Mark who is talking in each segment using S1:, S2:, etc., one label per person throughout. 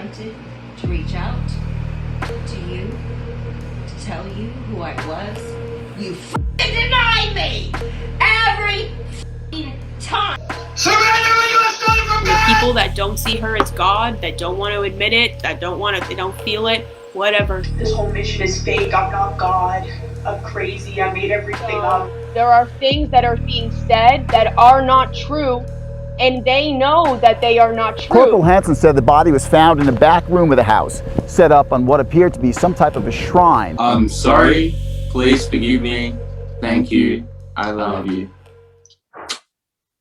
S1: attempted to reach out to you, to tell you who I was, you f***ing denied me every f***ing time.
S2: The people that don't see her as God, that don't want to admit it, that don't want to, they don't feel it, whatever.
S3: This whole mission is fake. I'm not God. I'm crazy. I made everything up.
S4: There are things that are being said that are not true, and they know that they are not true.
S5: Corporal Hanson said the body was found in the back room of the house, set up on what appeared to be some type of a shrine.
S6: I'm sorry. Please forgive me. Thank you. I love you.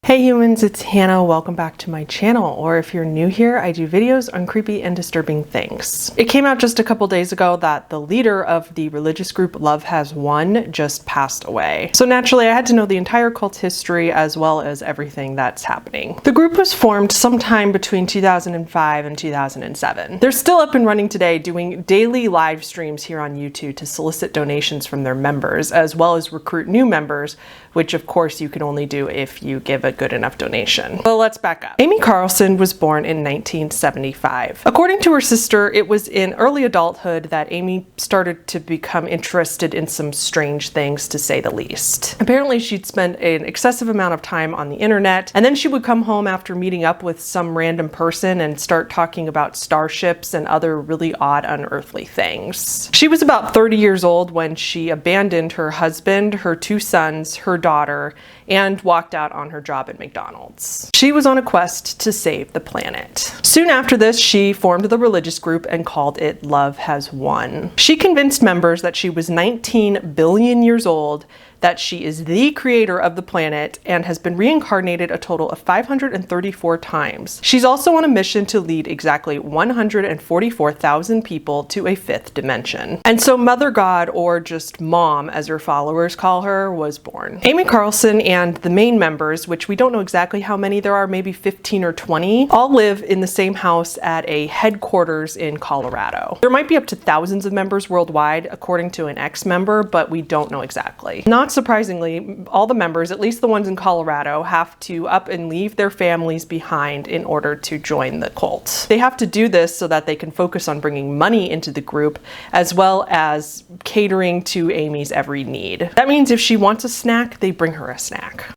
S7: Hey humans, it's Hannah. Welcome back to my channel, or if you're new here, I do videos on creepy and disturbing things. It came out just a couple days ago that the leader of the religious group Love Has Won just passed away. So naturally, I had to know the entire cult history as well as everything that's happening. The group was formed sometime between 2005 and 2007. They're still up and running today, doing daily live streams here on YouTube to solicit donations from their members, as well as recruit new members, which of course you can only do if you give a good enough donation. Well, let's back up. Amy Carlson was born in 1975. According to her sister, it was in early adulthood that Amy started to become interested in some strange things, to say the least. Apparently, she'd spend an excessive amount of time on the internet, and then she would come home after meeting up with some random person and start talking about starships and other really odd, unearthly things. She was about 30 years old when she abandoned her husband, her two sons, her daughter, and walked out on her job at McDonald's. She was on a quest to save the planet. Soon after this, she formed the religious group and called it Love Has Won. She convinced members that she was 19 billion years old, that she is the creator of the planet, and has been reincarnated a total of 534 times. She's also on a mission to lead exactly 144,000 people to a fifth dimension. And so Mother God, or just Mom as her followers call her, was born. Amy Carlson and the main members, which we don't know exactly how many there are, maybe 15 or 20, all live in the same house at a headquarters in Colorado. There might be up to thousands of members worldwide, according to an ex-member, but we don't know exactly. Not surprisingly, all the members, at least the ones in Colorado, have to up and leave their families behind in order to join the cult. They have to do this so that they can focus on bringing money into the group, as well as catering to Amy's every need. That means if she wants a snack, they bring her a snack.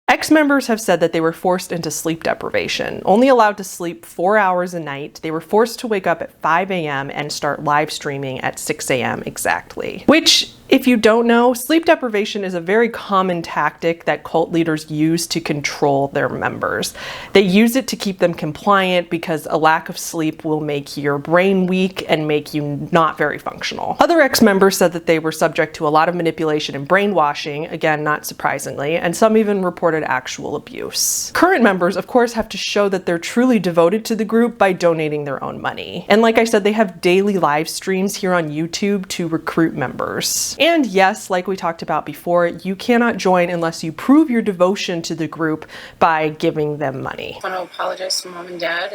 S7: Ex-members have said that they were forced into sleep deprivation, only allowed to sleep 4 hours a night. They were forced to wake up at 5 a.m. and start live streaming at 6 a.m. exactly. Which, if you don't know, sleep deprivation is a very common tactic that cult leaders use to control their members. They use it to keep them compliant because a lack of sleep will make your brain weak and make you not very functional. Other ex-members said that they were subject to a lot of manipulation and brainwashing, again, not surprisingly, and some even reported actual abuse. Current members, of course, have to show that they're truly devoted to the group by donating their own money. And like I said, they have daily live streams here on YouTube to recruit members. And yes, like we talked about before, you cannot join unless you prove your devotion to the group by giving them money.
S8: I want to apologize to Mom and Dad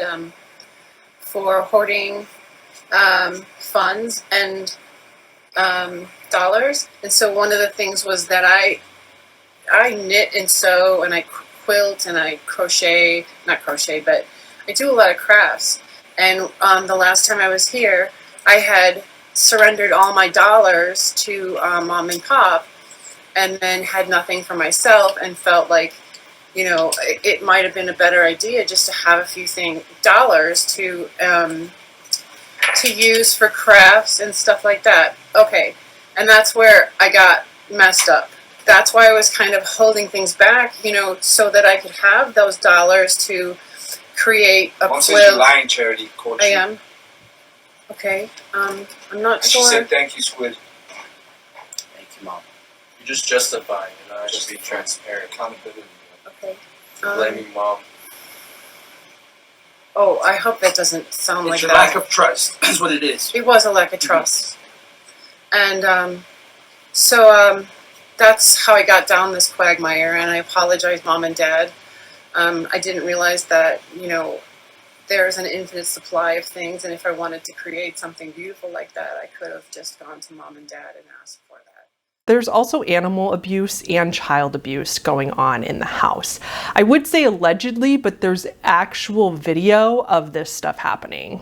S8: for hoarding funds and dollars. And so one of the things was that I knit and sew and I quilt and I crochet, not crochet, but I do a lot of crafts. And the last time I was here, I had surrendered all my dollars to Mom and Pop, and then had nothing for myself, and felt like, you know, it might have been a better idea just to have a few dollars to use for crafts and stuff like that. Okay, and that's where I got messed up. That's why I was kind of holding things back, you know, so that I could have those dollars to create a
S9: Mom says you're lying, Charity. Coach.
S8: I am. Okay. I'm not sure.
S9: She said, "Thank you, Squid."
S10: Thank you, Mom. You're just justifying, you know, just be transparent.
S9: Accountability.
S8: Okay.
S10: Blaming Mom.
S8: Oh, I hope that doesn't sound like
S10: It's
S8: that.
S10: a lack of trust. That's what it is.
S8: It was a lack of trust. And so that's how I got down this quagmire, and I apologize, Mom and Dad. I didn't realize that, you know, there's an infinite supply of things, and if I wanted to create something beautiful like that, I could have just gone to Mom and Dad and asked for that.
S7: There's also animal abuse and child abuse going on in the house. I would say allegedly, but there's actual video of this stuff happening.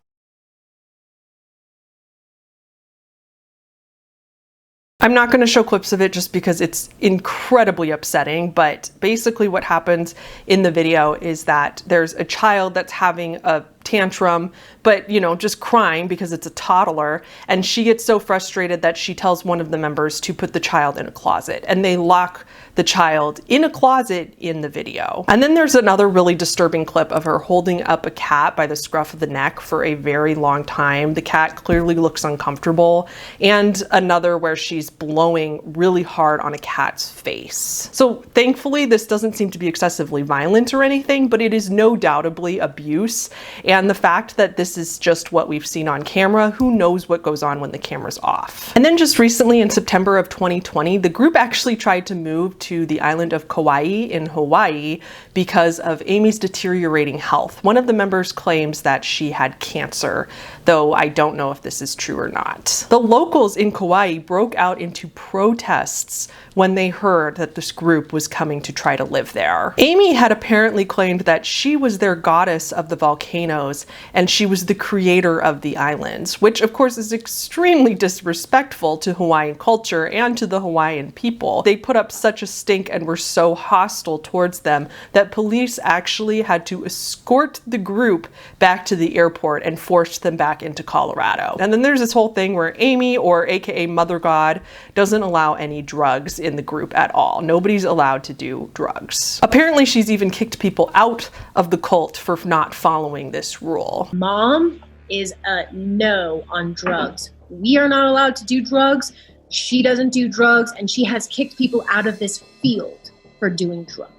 S7: I'm not going to show clips of it just because it's incredibly upsetting, but basically what happens in the video is that there's a child that's having a tantrum, but you know, just crying because it's a toddler, and she gets so frustrated that she tells one of the members to put the child in a closet, and they lock the child in a closet in the video. And then there's another really disturbing clip of her holding up a cat by the scruff of the neck for a very long time. The cat clearly looks uncomfortable, and another where she's blowing really hard on a cat's face. So thankfully this doesn't seem to be excessively violent or anything, but it is no doubtably abuse. And the fact that this is just what we've seen on camera, who knows what goes on when the camera's off. And then just recently in September of 2020, the group actually tried to move to the island of Kauai in Hawaii because of Amy's deteriorating health. One of the members claims that she had cancer, though I don't know if this is true or not. The locals in Kauai broke out into protests when they heard that this group was coming to try to live there. Amy had apparently claimed that she was their goddess of the volcanoes and she was the creator of the islands, which of course is extremely disrespectful to Hawaiian culture and to the Hawaiian people. They put up such a stink and were so hostile towards them that police actually had to escort the group back to the airport and forced them back into Colorado. And then there's this whole thing where Amy, or aka Mother God, doesn't allow any drugs in the group at all. Nobody's allowed to do drugs. Apparently she's even kicked people out of the cult for not following this rule.
S11: Mom is a no on drugs. We are not allowed to do drugs. She doesn't do drugs, and she has kicked people out of this field for doing drugs.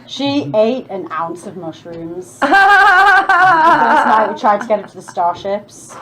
S12: She ate an ounce of mushrooms. The first night we tried to get her to the starships.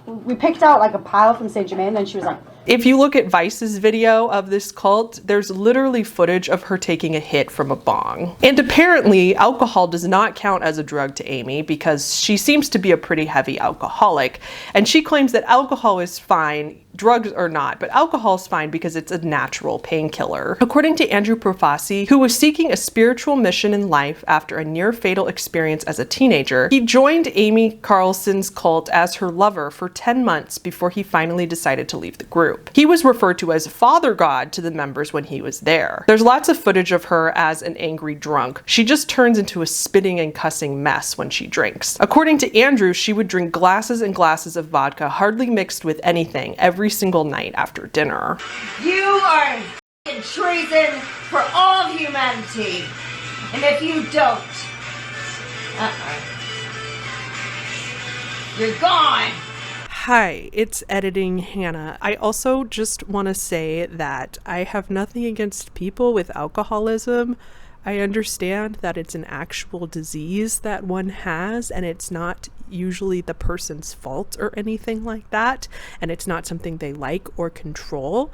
S12: We picked out like a pile from Saint Germain, and she was like,
S7: if you look at Vice's video of this cult, there's literally footage of her taking a hit from a bong. And apparently alcohol does not count as a drug to Amy because she seems to be a pretty heavy alcoholic. And she claims that alcohol is fine, drugs are not, but alcohol is fine because it's a natural painkiller. According to Andrew Profasi, who was seeking a spiritual mission in life after a near-fatal experience as a teenager, he joined Amy Carlson's cult as her lover for 10 months before he finally decided to leave the group. He was referred to as Father God to the members when he was there. There's lots of footage of her as an angry drunk. She just turns into a spitting and cussing mess when she drinks. According to Andrew, she would drink glasses and glasses of vodka, hardly mixed with anything, every single night after dinner.
S1: You are in treason for all of humanity. And if you don't, you're gone.
S7: Hi, it's Editing Hannah. I also just want to say that I have nothing against people with alcoholism. I understand that it's an actual disease that one has, and it's not usually the person's fault or anything like that, and it's not something they like or control.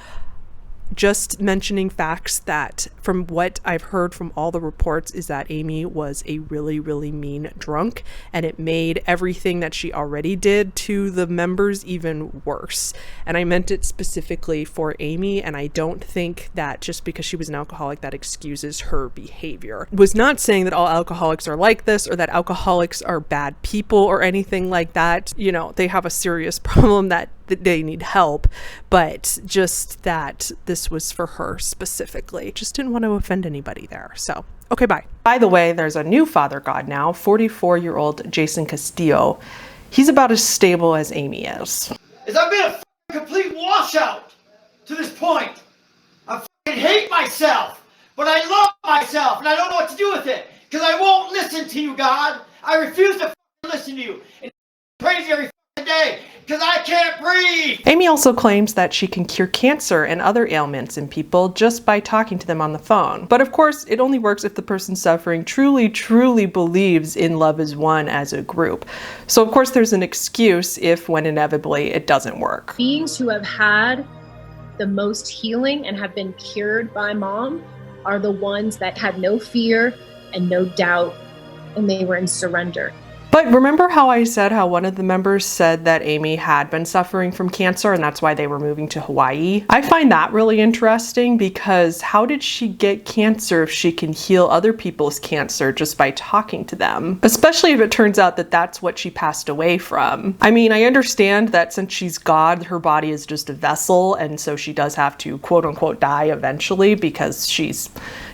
S7: Just mentioning facts that from what I've heard from all the reports is that Amy was a really, really mean drunk, and it made everything that she already did to the members even worse. And I meant it specifically for Amy, and I don't think that just because she was an alcoholic that excuses her behavior. Was not saying that all alcoholics are like this or that alcoholics are bad people or anything like that. You know, they have a serious problem that they need help, but just that this was for her specifically. Just didn't want to offend anybody there. So, okay, bye. By the way, there's a new Father God now, 44-year-old Jason Castillo. He's about as stable as Amy is.
S13: I've been a complete washout to this point. I hate myself, but I love myself, and I don't know what to do with it, because I won't listen to you, God. I refuse to listen to you. And praise you every day, because I can't breathe.
S7: Amy also claims that she can cure cancer and other ailments in people just by talking to them on the phone. But of course, it only works if the person suffering truly, truly believes in love is one as a group. So of course there's an excuse if, when inevitably, it doesn't work.
S11: Beings who have had the most healing and have been cured by Mom are the ones that had no fear and no doubt, and they were in surrender.
S7: But remember how I said how one of the members said that Amy had been suffering from cancer and that's why they were moving to Hawaii? I find that really interesting because how did she get cancer if she can heal other people's cancer just by talking to them? Especially if it turns out that that's what she passed away from. I mean, I understand that since she's God, her body is just a vessel, and so she does have to quote unquote die eventually because she's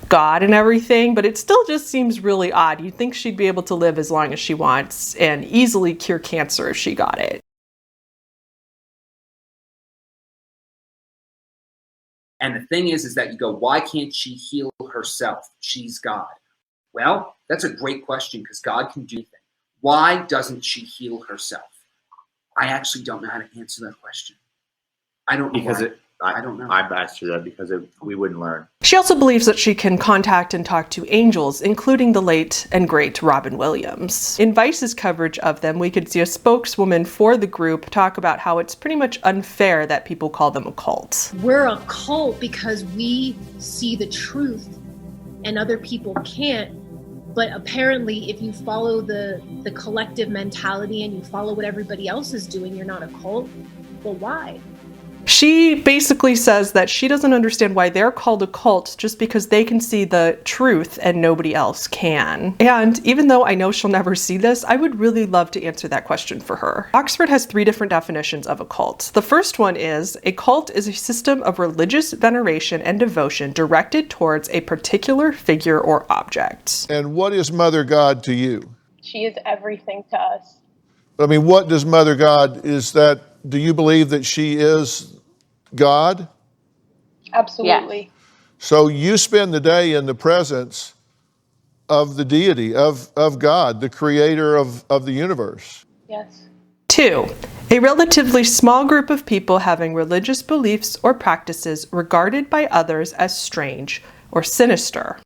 S7: God and everything, but it still just seems really odd. You'd think she'd be able to live as long as she wants and easily cure cancer if she got it.
S14: And the thing is that you go, why can't she heal herself? She's God. Well, that's a great question because God can do things. Why doesn't she heal herself? I actually don't know how to answer that question. I don't know.
S15: Because
S14: I don't know.
S15: I've asked her that because we wouldn't learn.
S7: She also believes that she can contact and talk to angels, including the late and great Robin Williams. In Vice's coverage of them, we could see a spokeswoman for the group talk about how it's pretty much unfair that people call them a cult.
S11: We're a cult because we see the truth and other people can't. But apparently, if you follow the collective mentality and you follow what everybody else is doing, you're not a cult. Well, why?
S7: She basically says that she doesn't understand why they're called a cult just because they can see the truth and nobody else can. And even though I know she'll never see this, I would really love to answer that question for her. Oxford has 3 different definitions of a cult. The first one is, a cult is a system of religious veneration and devotion directed towards a particular figure or object.
S16: And what is Mother God to you?
S4: She is everything to us.
S16: I mean, what does Mother God, do you believe that she is God?
S4: Absolutely.
S12: Yes.
S16: So you spend the day in the presence of the deity, of God, the creator of the universe.
S4: Yes.
S7: 2. A relatively small group of people having religious beliefs or practices regarded by others as strange or sinister.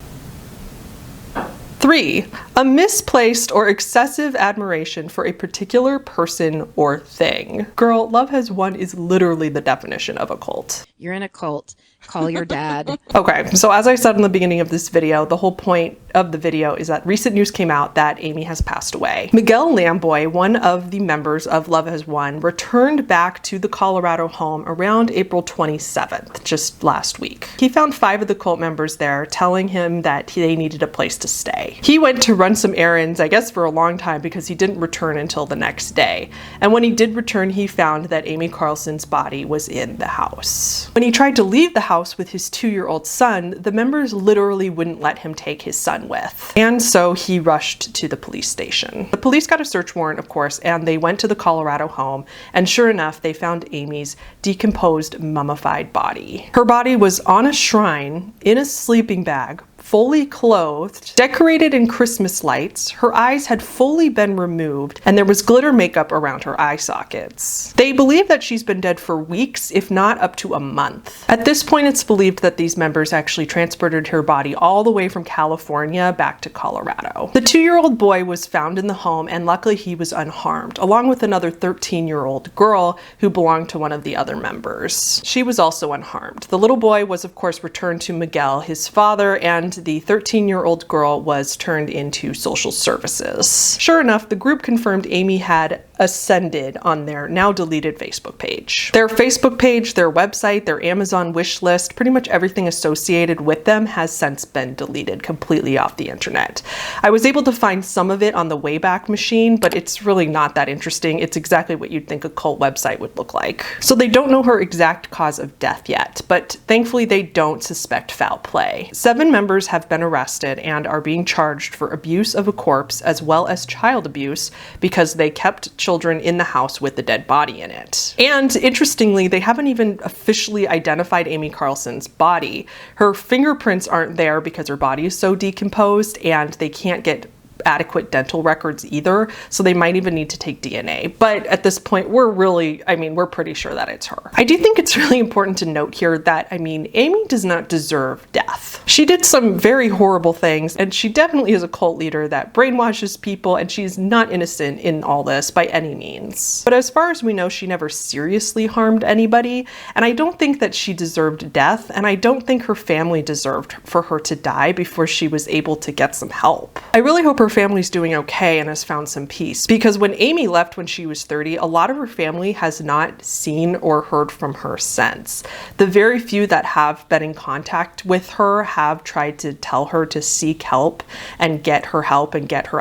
S7: 3. A misplaced or excessive admiration for a particular person or thing. Girl, Love Has Won is literally the definition of a cult.
S17: You're in a cult. Call your dad.
S7: Okay, so as I said in the beginning of this video, the whole point of the video is that recent news came out that Amy has passed away. Miguel Lamboy, one of the members of Love Has Won, returned back to the Colorado home around April 27th, just last week. He found 5 of the cult members there, telling him that they needed a place to stay. He went to run some errands, I guess for a long time, because he didn't return until the next day. And when he did return, he found that Amy Carlson's body was in the house. When he tried to leave the house with his 2-year-old son, the members literally wouldn't let him take his son with. And so he rushed to the police station. The police got a search warrant, of course, and they went to the Colorado home, and sure enough, they found Amy's decomposed, mummified body. Her body was on a shrine, in a sleeping bag, fully clothed, decorated in Christmas lights. Her eyes had fully been removed, and there was glitter makeup around her eye sockets. They believe that she's been dead for weeks, if not up to a month. At this point, it's believed that these members actually transported her body all the way from California back to Colorado. The 2-year-old boy was found in the home, and luckily he was unharmed, along with another 13-year-old girl who belonged to one of the other members. She was also unharmed. The little boy was, of course, returned to Miguel, his father, and the 13-year-old girl was turned into social services. Sure enough, the group confirmed Amy had ascended on their now deleted Facebook page. Their Facebook page, their website, their Amazon wish list, pretty much everything associated with them has since been deleted completely off the internet. I was able to find some of it on the Wayback Machine, but it's really not that interesting. It's exactly what you'd think a cult website would look like. So they don't know her exact cause of death yet, but thankfully they don't suspect foul play. 7 members have been arrested and are being charged for abuse of a corpse as well as child abuse because they kept children in the house with the dead body in it. And interestingly, they haven't even officially identified Amy Carlson's body. Her fingerprints aren't there because her body is so decomposed, and they can't get adequate dental records either, so they might even need to take DNA. But at this point, we're pretty sure that it's her. I do think it's really important to note here that, Amy does not deserve death. She did some very horrible things, and she definitely is a cult leader that brainwashes people, and she's not innocent in all this by any means. But as far as we know, she never seriously harmed anybody, and I don't think that she deserved death, and I don't think her family deserved for her to die before she was able to get some help. I really hope her family's doing okay and has found some peace, because when Amy left when she was 30, a lot of her family has not seen or heard from her since. The very few that have been in contact with her have tried to tell her to seek help and get her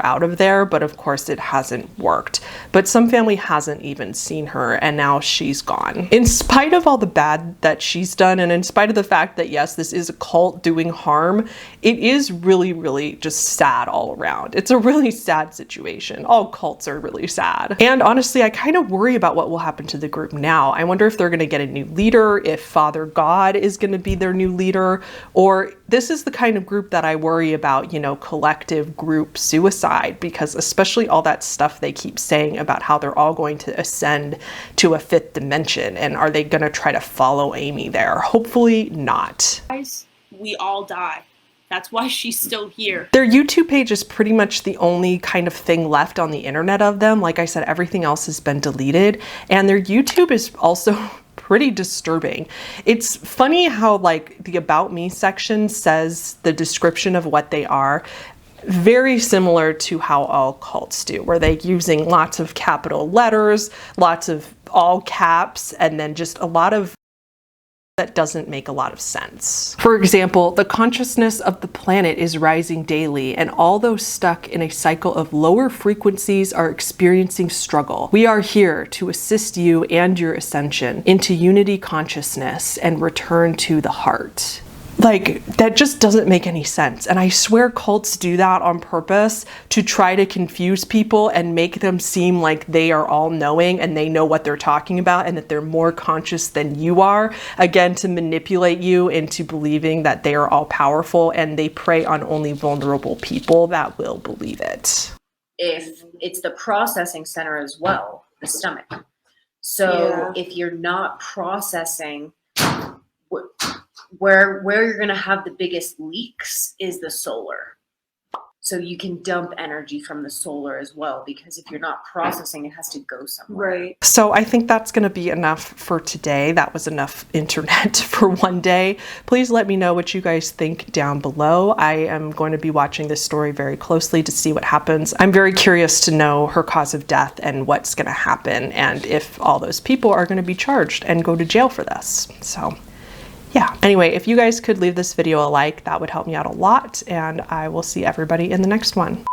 S7: out of there, but of course it hasn't worked. But some family hasn't even seen her, and now she's gone. In spite of all the bad that she's done, and in spite of the fact that yes, this is a cult doing harm, it is really, really just sad all around. It's a really sad situation. All cults are really sad. And honestly, I kind of worry about what will happen to the group now. I wonder if they're going to get a new leader, if Father God is going to be their new leader, or this is the kind of group that I worry about, you know, collective group suicide, because especially all that stuff they keep saying about how they're all going to ascend to a 5th dimension, and are they going to try to follow Amy there? Hopefully not.
S2: Guys, we all die. That's why she's still here.
S7: Their YouTube page is pretty much the only kind of thing left on the internet of them. Like I said, everything else has been deleted, and their YouTube is also pretty disturbing. It's funny how like the About Me section says the description of what they are, very similar to how all cults do, where they're using lots of capital letters, lots of all caps, and then just a lot of that doesn't make a lot of sense. For example, the consciousness of the planet is rising daily, and all those stuck in a cycle of lower frequencies are experiencing struggle. We are here to assist you and your ascension into unity consciousness and return to the heart. Like, that just doesn't make any sense. And I swear cults do that on purpose to try to confuse people and make them seem like they are all knowing and they know what they're talking about and that they're more conscious than you are. Again, to manipulate you into believing that they are all powerful, and they prey on only vulnerable people that will believe it.
S18: If it's the processing center as well, the stomach. So if you're not processing, where you're going to have the biggest leaks is the solar. So you can dump energy from the solar as well, because if you're not processing, it has to go somewhere.
S7: Right. So I think that's going to be enough for today. That was enough internet for one day. Please let me know what you guys think down below. I am going to be watching this story very closely to see what happens. I'm very curious to know her cause of death and what's going to happen, and if all those people are going to be charged and go to jail for this. So yeah, anyway, if you guys could leave this video a like, that would help me out a lot, and I will see everybody in the next one.